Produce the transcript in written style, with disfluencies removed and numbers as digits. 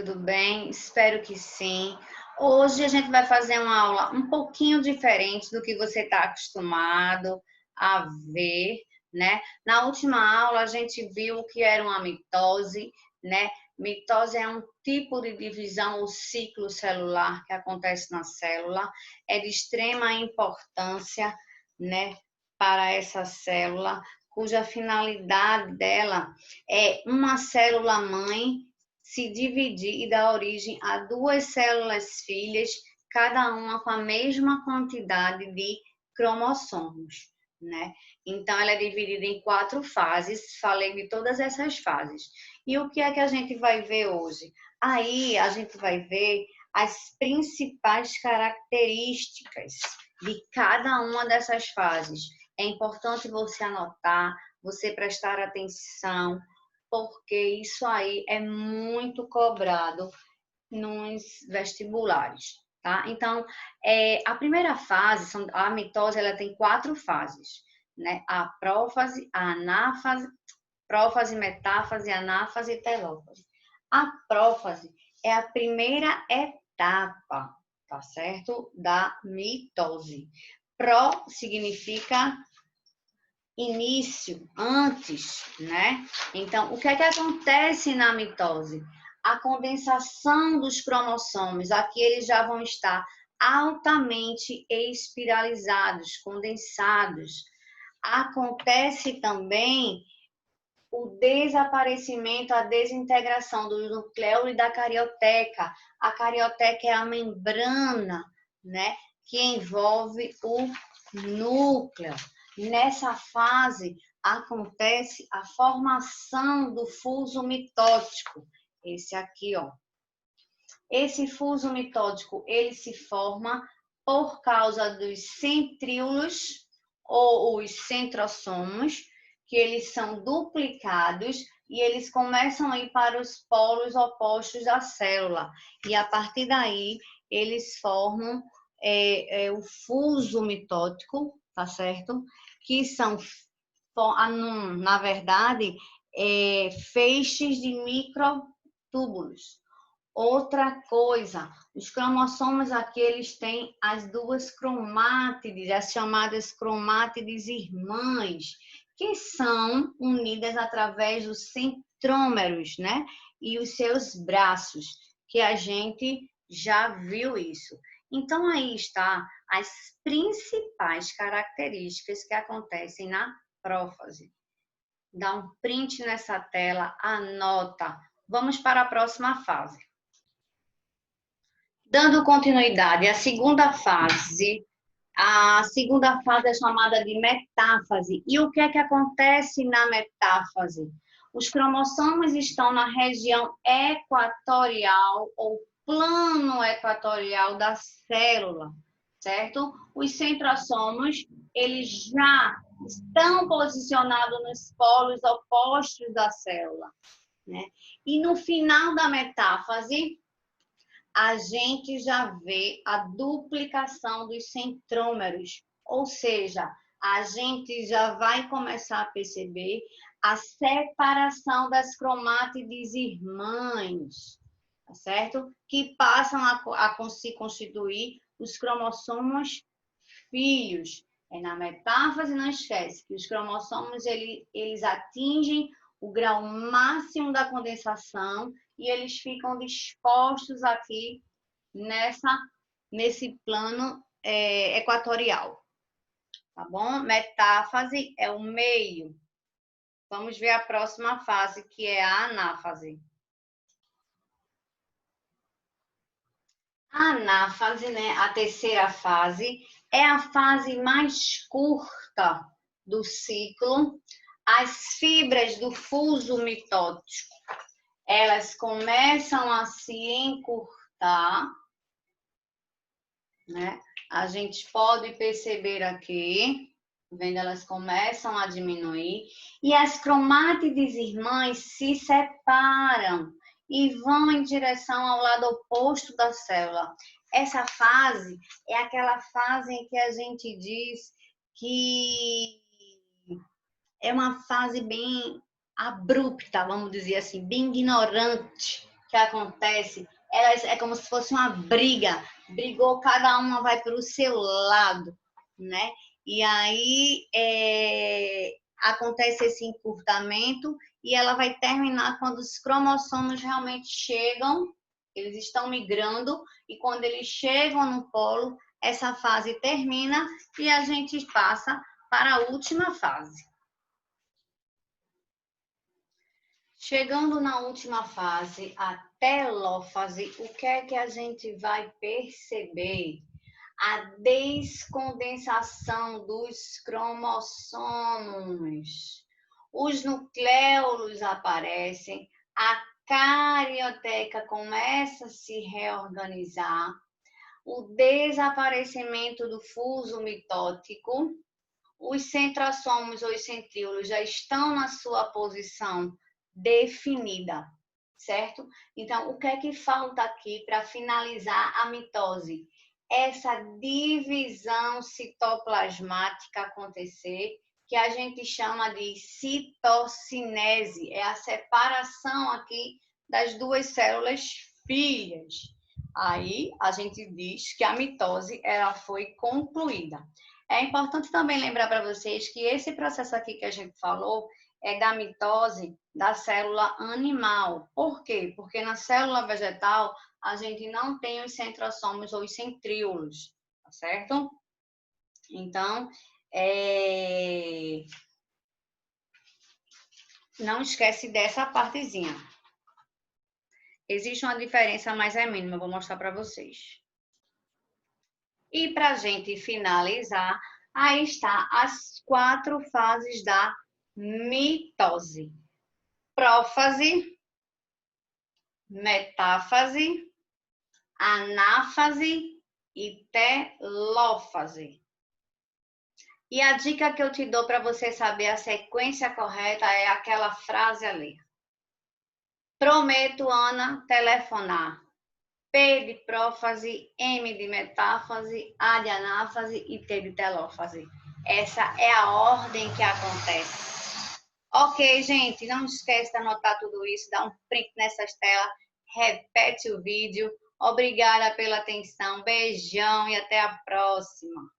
tudo bem? Espero que sim. Hoje a gente vai fazer uma aula um pouquinho diferente do que você está acostumado a ver, né? Na última aula a gente viu o que era uma mitose, né? Mitose é um tipo de divisão ou ciclo celular que acontece na célula, é de extrema importância, né, para essa célula, cuja finalidade dela é uma célula mãe se dividir e dar origem a duas células filhas, cada uma com a mesma quantidade de cromossomos, né? Então, ela é dividida em 4 fases, falei de todas essas fases. E o que é que a gente vai ver hoje? Aí, a gente vai ver as principais características de cada uma dessas fases. É importante você anotar, você prestar atenção, porque isso aí é muito cobrado nos vestibulares, tá? Então, a primeira fase, a mitose, ela tem 4 fases, né? A prófase, a anáfase, prófase, metáfase, anáfase e telófase. A prófase é a primeira etapa, tá certo? Da mitose. Pró significa início, antes, né? Então, o que é que acontece na mitose? A condensação dos cromossomos, aqui eles já vão estar altamente espiralizados, condensados. Acontece também o desaparecimento, a desintegração do nucleolo e da carioteca. A carioteca é a membrana, né, que envolve o núcleo. Nessa fase acontece a formação do fuso mitótico. Esse aqui, ó. Esse fuso mitótico, ele se forma por causa dos centríolos ou os centrossomos, que eles são duplicados e eles começam a ir para os polos opostos da célula. E a partir daí, eles formam o fuso mitótico, tá certo? Que são, na verdade, feixes de microtúbulos. Outra coisa, os cromossomos aqui, eles têm as duas cromátides, as chamadas cromátides irmãs, que são unidas através dos centrômeros, né? E os seus braços, que a gente já viu isso. Então, aí está as principais características que acontecem na prófase. Dá um print nessa tela, anota. Vamos para a próxima fase. Dando continuidade à segunda fase, a segunda fase é chamada de metáfase. E o que é que acontece na metáfase? Os cromossomos estão na região equatorial ou plano equatorial da célula, certo? Os centrossomos, eles já estão posicionados nos polos opostos da célula, né? E no final da metáfase, a gente já vê a duplicação dos centrômeros, ou seja, a gente já vai começar a perceber a separação das cromátides irmãs, tá certo? Que passam a se constituir os cromossomos filhos. Na metáfase, não esquece que os cromossomos eles atingem o grau máximo da condensação e eles ficam dispostos aqui nesse plano equatorial, tá bom? Metáfase é o meio. Vamos ver a próxima fase, que é a anáfase. A anáfase, né, a terceira fase, é a fase mais curta do ciclo. As fibras do fuso mitótico, elas começam a se encurtar, né? A gente pode perceber aqui, vendo, elas começam a diminuir e as cromátides irmãs se separam e vão em direção ao lado oposto da célula. Essa fase é aquela fase em que a gente diz que é uma fase bem abrupta, vamos dizer assim, bem ignorante, que acontece, elas é como se fosse uma briga. Brigou, cada uma vai para o seu lado, né? E aí acontece esse encurtamento e ela vai terminar quando os cromossomos realmente chegam, eles estão migrando, e quando eles chegam no polo, essa fase termina e a gente passa para a última fase. Chegando na última fase, a telófase, o que é que a gente vai perceber? A descondensação dos cromossomos. Os nucleolos aparecem, a carioteca começa a se reorganizar, o desaparecimento do fuso mitótico, os centrosomos ou os centríolos já estão na sua posição definida, certo? Então, o que é que falta aqui para finalizar a mitose? Essa divisão citoplasmática acontecer, que a gente chama de citocinese, é a separação aqui das duas células filhas. Aí a gente diz que a mitose ela foi concluída. É importante também lembrar para vocês que esse processo aqui que a gente falou é da mitose da célula animal. Por quê? Porque na célula vegetal a gente não tem os centrosomos ou os centríolos, tá certo? Então, não esquece dessa partezinha. Existe uma diferença, mas é mínima, eu vou mostrar para vocês. E para a gente finalizar, aí está as 4 fases da mitose: prófase, metáfase, anáfase e telófase. E a dica que eu te dou para você saber a sequência correta é aquela frase ali. Prometo, Ana, telefonar. P de prófase, M de metáfase, A de anáfase e T de telófase. Essa é a ordem que acontece. Ok, gente, não esquece de anotar tudo isso, dá um print nessas telas, repete o vídeo. Obrigada pela atenção, beijão e até a próxima.